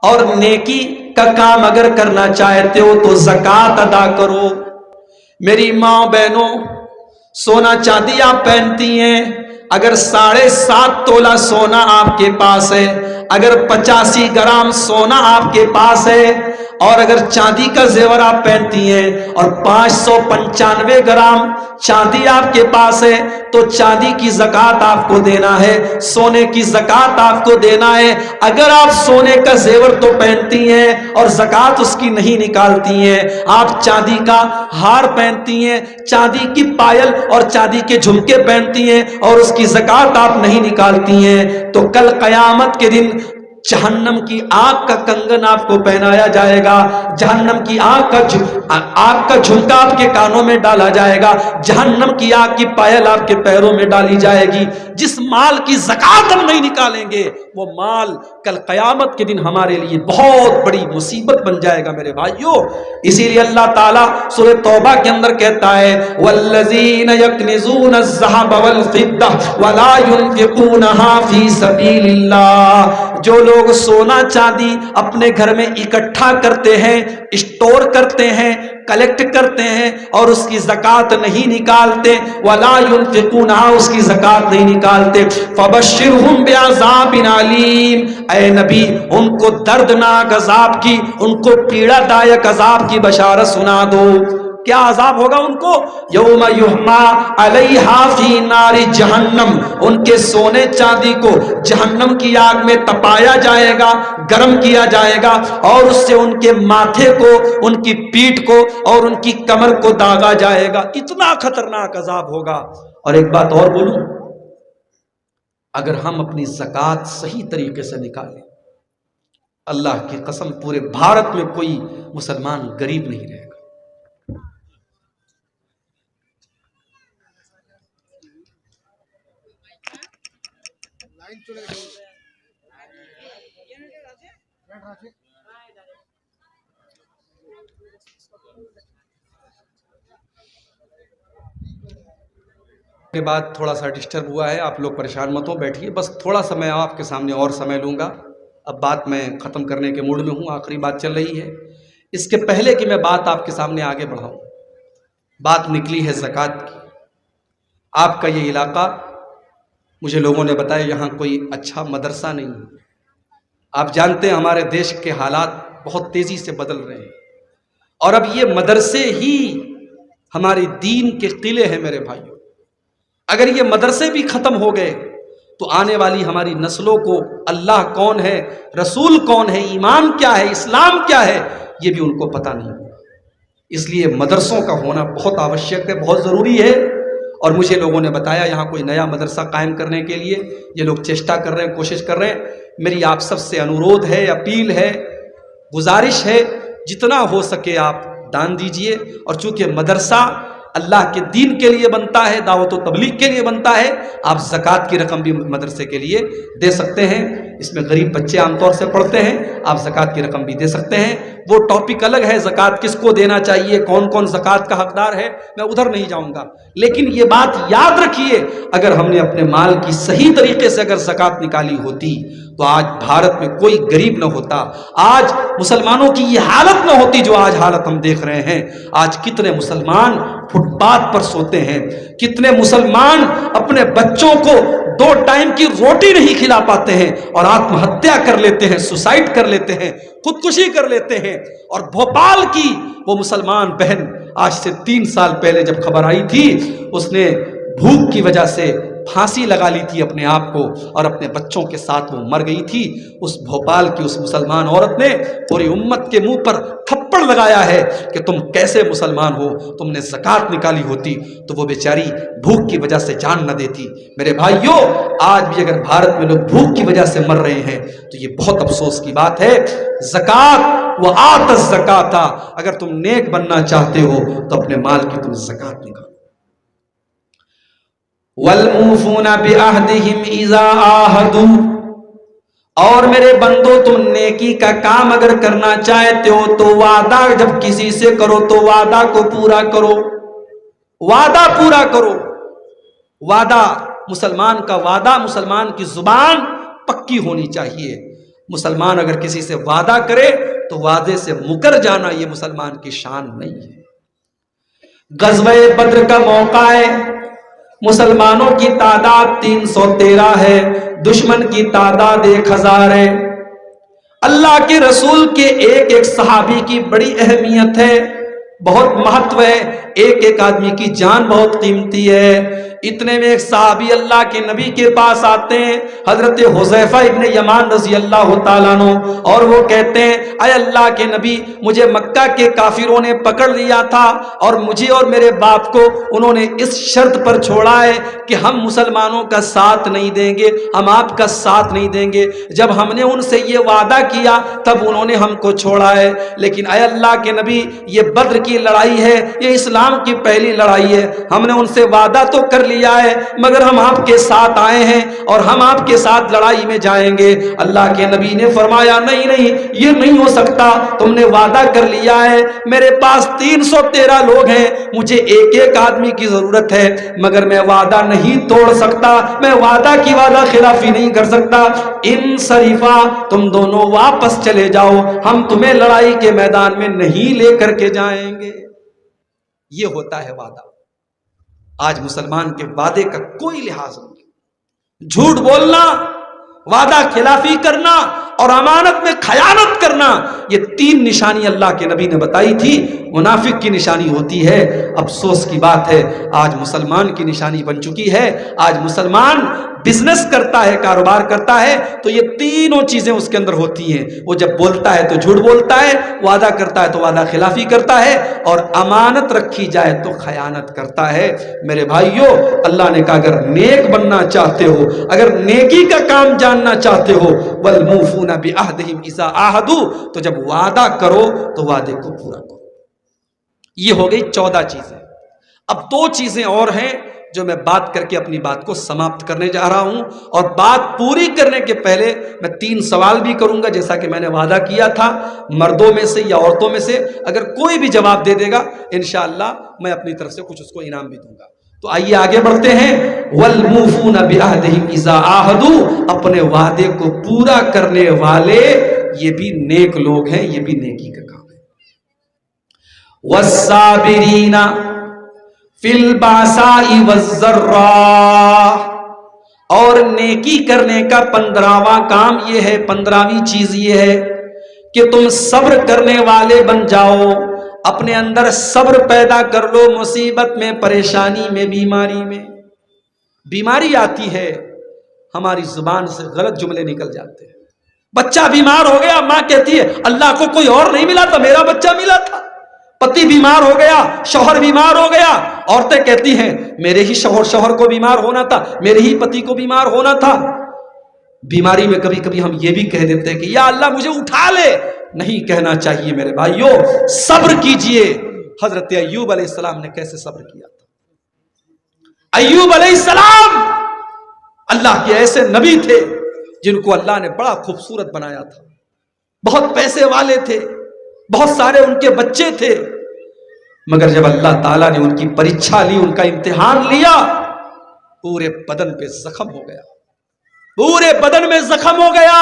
اور نیکی کا کام اگر کرنا چاہتے ہو تو زکوٰۃ ادا کرو۔ میری ماں بہنوں، سونا چاندی آپ پہنتی ہیں، اگر 7.5 تولہ سونا آپ کے پاس ہے، اگر 85 گرام سونا آپ کے پاس ہے، اور اگر چاندی کا زیور آپ پہنتی ہیں اور 595 گرام چاندی آپ کے پاس ہے، تو چاندی کی زکوٰۃ آپ کو دینا ہے، سونے کی زکوٰۃ آپ کو دینا ہے۔ اگر آپ سونے کا زیور تو پہنتی ہیں اور زکوٰۃ اس کی نہیں نکالتی ہیں، آپ چاندی کا ہار پہنتی ہیں، چاندی کی پائل اور چاندی کے جھمکے پہنتی ہیں اور اس کی زکوٰۃ آپ نہیں نکالتی ہیں، تو کل قیامت کے دن جہنم کی آگ کا کنگن آپ کو پہنایا جائے گا، جہنم کی آگ کا جھمکا آپ کے کانوں میں ڈالا جائے گا، جہنم کی آگ کی پائل آپ کے پیروں میں ڈالی جائے گی۔ جس مال کی زکوٰۃ ہم نہیں نکالیں گے، وہ مال کل قیامت کے دن ہمارے لیے بہت بڑی مصیبت بن جائے گا میرے بھائیوں۔ اسی لیے اللہ تعالیٰ سورہ توبہ کے اندر کہتا ہے والذین یکنزون الذھب والفضہ ولا ينفقونها فی سبیل اللہ، جو لوگ سونا چاندی اپنے گھر میں اکٹھا کرتے ہیں، اسٹور کرتے ہیں، کلیکٹ کرتے ہیں اور اس کی زکوٰۃ نہیں نکالتے، ولا ينفقونها، اس کی زکوٰۃ نہیں نکالتے، فبشرهم بعذاب علیم، اے نبی ان کو دردناک عذاب کی، ان کو پیڑا دائک عذاب کی بشارت سنا دو۔ کیا عذاب ہوگا ان کو؟ یوم یحما علیہا فی نار جہنم، ان کے سونے چاندی کو جہنم کی آگ میں تپایا جائے گا، گرم کیا جائے گا، اور اس سے ان کے ماتھے کو، ان کی پیٹھ کو اور ان کی کمر کو داغا جائے گا۔ اتنا خطرناک عذاب ہوگا۔ اور ایک بات اور بولوں، اگر ہم اپنی زکوٰۃ صحیح طریقے سے نکالیں، اللہ کی قسم پورے بھارت میں کوئی مسلمان غریب نہیں رہے گا۔ کے بعد تھوڑا سا ڈسٹرب ہوا ہے، آپ لوگ پریشان مت ہو، بیٹھیے، بس تھوڑا سا میں آپ کے سامنے اور سمے لوں گا۔ اب بات میں ختم کرنے کے موڈ میں ہوں، آخری بات چل رہی ہے۔ اس کے پہلے کہ میں بات آپ کے سامنے آگے بڑھاؤں، بات نکلی ہے زکوٰۃ کی۔ آپ کا یہ علاقہ، مجھے لوگوں نے بتایا یہاں کوئی اچھا مدرسہ نہیں ہے۔ آپ جانتے ہیں ہمارے دیش کے حالات بہت تیزی سے بدل رہے ہیں، اور اب یہ مدرسے ہی ہمارے دین کے قلعے ہیں میرے بھائیوں۔ اگر یہ مدرسے بھی ختم ہو گئے تو آنے والی ہماری نسلوں کو اللہ کون ہے، رسول کون ہے، ایمان کیا ہے، اسلام کیا ہے، یہ بھی ان کو پتہ نہیں ہوگا۔ اس لیے مدرسوں کا ہونا بہت آوشیک ہے، بہت ضروری ہے۔ اور مجھے لوگوں نے بتایا یہاں کوئی نیا مدرسہ قائم کرنے کے لیے یہ لوگ چیسٹا کر رہے ہیں، کوشش کر رہے ہیں۔ میری آپ سب سے انورودھ ہے، اپیل ہے، گزارش ہے، جتنا ہو سکے آپ دان دیجئے۔ اور چونکہ مدرسہ اللہ کے دین کے لیے بنتا ہے، دعوت و تبلیغ کے لیے بنتا ہے، آپ زکوٰۃ کی رقم بھی مدرسے کے لیے دے سکتے ہیں۔ اس میں غریب بچے عام طور سے پڑھتے ہیں، آپ زکوٰۃ کی رقم بھی دے سکتے ہیں۔ وہ ٹاپک الگ ہے، زکوٰۃ کس کو دینا چاہیے، کون کون زکوٰۃ کا حقدار ہے، میں ادھر نہیں جاؤں گا۔ لیکن یہ بات یاد رکھیے، اگر ہم نے اپنے مال کی صحیح طریقے سے اگر زکوٰۃ نکالی ہوتی تو آج بھارت میں کوئی غریب نہ ہوتا، آج مسلمانوں کی یہ حالت نہ ہوتی جو آج حالت ہم دیکھ رہے ہیں۔ آج کتنے مسلمان فٹ پاتھ پر سوتے ہیں، کتنے مسلمان اپنے بچوں کو 2 ٹائم کی روٹی نہیں کھلا پاتے ہیں اور آتم ہتیا کر لیتے ہیں، سوسائڈ کر لیتے ہیں، خودکشی کر لیتے ہیں۔ اور بھوپال کی وہ مسلمان بہن آج سے 3 سال پہلے جب خبر آئی تھی، اس نے بھوک کی وجہ سے پھانسی لگا لی تھی اپنے آپ کو، اور اپنے بچوں کے ساتھ وہ مر گئی تھی۔ اس بھوپال کی اس مسلمان عورت نے پوری امت کے منہ پر تھپڑ لگایا ہے کہ تم کیسے مسلمان ہو، تم نے زکوٰۃ نکالی ہوتی تو وہ بیچاری بھوک کی وجہ سے جان نہ دیتی۔ میرے بھائیوں، آج بھی اگر بھارت میں لوگ بھوک کی وجہ سے مر رہے ہیں تو یہ بہت افسوس کی بات ہے۔ زکوٰۃ وآت الزکاۃ، اگر تم نیک بننا چاہتے ہو تو اپنے مال کی تم زکوٰۃ نکالو۔ والموفون بعہدہم اذا عاہدوا، اور میرے بندو تم نیکی کا کام اگر کرنا چاہتے ہو تو وعدہ جب کسی سے کرو تو وعدہ کو پورا کرو، وعدہ پورا کرو۔ وعدہ، مسلمان کا وعدہ، مسلمان کی زبان پکی ہونی چاہیے۔ مسلمان اگر کسی سے وعدہ کرے تو وعدے سے مکر جانا یہ مسلمان کی شان نہیں ہے۔ غزوہ بدر کا موقع ہے، مسلمانوں کی تعداد 313 ہے، دشمن کی تعداد 1000 ہے۔ اللہ کے رسول کے ایک ایک صحابی کی بڑی اہمیت ہے، بہت مہتو ہے، ایک ایک آدمی کی جان بہت قیمتی ہے۔ اتنے میں ایک صحابی اللہ کے نبی کے پاس آتے ہیں، حضرت حذیفہ ابن یمان رضی اللہ تعالیٰ عنہ، اور وہ کہتے ہیں اے اللہ کے نبی، مجھے مکہ کے کافروں نے پکڑ لیا تھا اور مجھے اور میرے باپ کو انہوں نے اس شرط پر چھوڑا ہے کہ ہم مسلمانوں کا ساتھ نہیں دیں گے، ہم آپ کا ساتھ نہیں دیں گے۔ جب ہم نے ان سے یہ وعدہ کیا تب انہوں نے ہم کو چھوڑا ہے، لیکن اے اللہ کے نبی یہ بدر کی لڑائی ہے، یہ اسلام کی پہلی لڑائی ہے، ہم نے ان سے وعدہ تو کر لیا ہے مگر ہم آپ کے ساتھ آئے ہیں اور ہم آپ کے ساتھ لڑائی میں جائیں گے۔ اللہ کے نبی نے فرمایا نہیں نہیں، یہ نہیں ہو سکتا، تم نے وعدہ کر لیا ہے، میرے پاس 313 لوگ ہیں، مجھے ایک ایک آدمی کی ضرورت ہے، مگر میں وعدہ نہیں توڑ سکتا، میں وعدہ کی وعدہ خلافی نہیں کر سکتا۔ انصرفا، تم دونوں واپس چلے جاؤ، ہم تمہیں لڑائی کے میدان میں نہیں لے کر کے جائیں گے۔ یہ ہوتا ہے وعدہ۔ آج مسلمان کے وعدے کا کوئی لحاظ نہیں، جھوٹ بولنا، وعدہ خلافی کرنا اور امانت میں خیانت کرنا، یہ 3 نشانی اللہ کے نبی نے بتائی تھی، منافق کی نشانی ہوتی ہے۔ افسوس کی بات ہے آج مسلمان کی نشانی بن چکی ہے۔ آج مسلمان بزنس کرتا ہے، کاروبار کرتا ہے تو یہ تینوں چیزیں اس کے اندر ہوتی ہیں۔ وہ جب بولتا ہے تو جھوٹ بولتا ہے، وعدہ کرتا ہے تو وعدہ خلافی کرتا ہے، اور امانت رکھی جائے تو خیانت کرتا ہے۔ میرے بھائیوں، اللہ نے کہا اگر نیک بننا چاہتے ہو، اگر نیکی کا کام جاننا چاہتے ہو، والموفون بعہدہم اذا عاہدوا، تو جب وعدہ کرو تو وعدے کو پورا کرو۔ یہ ہو گئی 14 چیزیں۔ اب 2 چیزیں اور ہیں جو میں بات کر کے اپنی بات کو سماپت کرنے جا رہا ہوں، اور بات پوری کرنے کے پہلے میں 3 سوال بھی کروں گا جیسا کہ میں نے وعدہ کیا تھا۔ مردوں میں سے یا عورتوں میں سے اگر کوئی بھی جواب دے دے گا انشاءاللہ میں اپنی طرف سے کچھ اس کو انعام بھی دوں گا۔ تو آئیے آگے بڑھتے ہیں۔ والموفون بعہدہم اذا عاہدوا، اپنے وعدے کو پورا کرنے والے یہ بھی نیک لوگ ہیں، یہ بھی نیکی کا کام ہے۔ والصابرین فی الباساء والضراء، اور نیکی کرنے کا 15واں کام یہ ہے، 15ویں چیز یہ ہے کہ تم صبر کرنے والے بن جاؤ، اپنے اندر صبر پیدا کر لو، مصیبت میں، پریشانی میں، بیماری میں۔ بیماری آتی ہے، ہماری زبان سے غلط جملے نکل جاتے ہیں۔ بچہ بیمار ہو گیا، ماں کہتی ہے اللہ کو کوئی اور نہیں ملا تھا، میرا بچہ ملا تھا۔ پتی بیمار ہو گیا، شوہر بیمار ہو گیا، عورتیں کہتی ہیں میرے ہی شوہر کو بیمار ہونا تھا، میرے ہی پتی کو بیمار ہونا تھا۔ بیماری میں کبھی کبھی ہم یہ بھی کہہ دیتے ہیں کہ یا اللہ مجھے اٹھا لے، نہیں کہنا چاہیے میرے بھائیوں، صبر کیجئے۔ حضرت ایوب علیہ السلام نے کیسے صبر کیا تھا؟ ایوب علیہ السلام اللہ کے ایسے نبی تھے جن کو اللہ نے بڑا خوبصورت بنایا تھا، بہت پیسے والے تھے، بہت سارے ان کے بچے تھے، مگر جب اللہ تعالیٰ نے ان کی پریچھا لی، ان کا امتحان لیا، پورے بدن پہ زخم ہو گیا، پورے بدن میں زخم ہو گیا،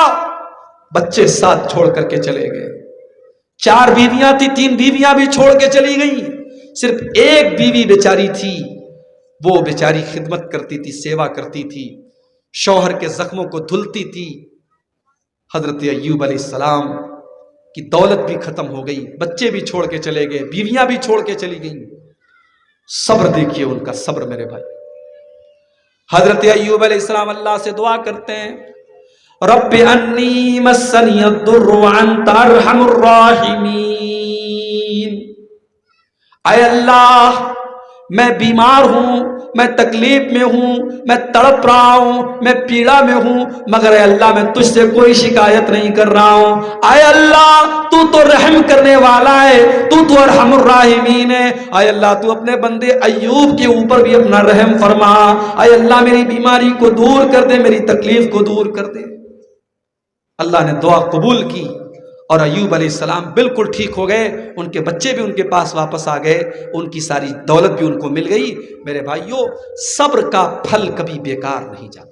بچے ساتھ چھوڑ کر کے چلے گئے۔ 4 بیویاں تھی، 3 بیویاں بھی چھوڑ کے چلی گئیں، صرف ایک بیوی بیچاری تھی، وہ بیچاری خدمت کرتی تھی، سیوا کرتی تھی، شوہر کے زخموں کو دھلتی تھی۔ حضرت ایوب علیہ السلام کی دولت بھی ختم ہو گئی، بچے بھی چھوڑ کے چلے گئے، بیویاں بھی چھوڑ کے چلی گئیں۔ صبر دیکھیے ان کا صبر میرے بھائی۔ حضرت ایوب علیہ السلام اللہ سے دعا کرتے ہیں رب انی مسنی الضر وانت ارحم الراحمین، اے اللہ میں بیمار ہوں، میں تکلیف میں ہوں، میں تڑپ رہا ہوں، میں پیڑا میں ہوں، مگر اے اللہ میں تجھ سے کوئی شکایت نہیں کر رہا ہوں۔ اے اللہ تو رحم کرنے والا ہے، تو ارحم الراحمین ہے۔ اے اللہ تو اپنے بندے ایوب کے اوپر بھی اپنا رحم فرما۔ اے اللہ میری بیماری کو دور کر دے، میری تکلیف کو دور کر دے۔ اللہ نے دعا قبول کی اور ایوب علیہ السلام بالکل ٹھیک ہو گئے، ان کے بچے بھی ان کے پاس واپس آ گئے، ان کی ساری دولت بھی ان کو مل گئی۔ میرے بھائیوں، صبر کا پھل کبھی بیکار نہیں جاتا۔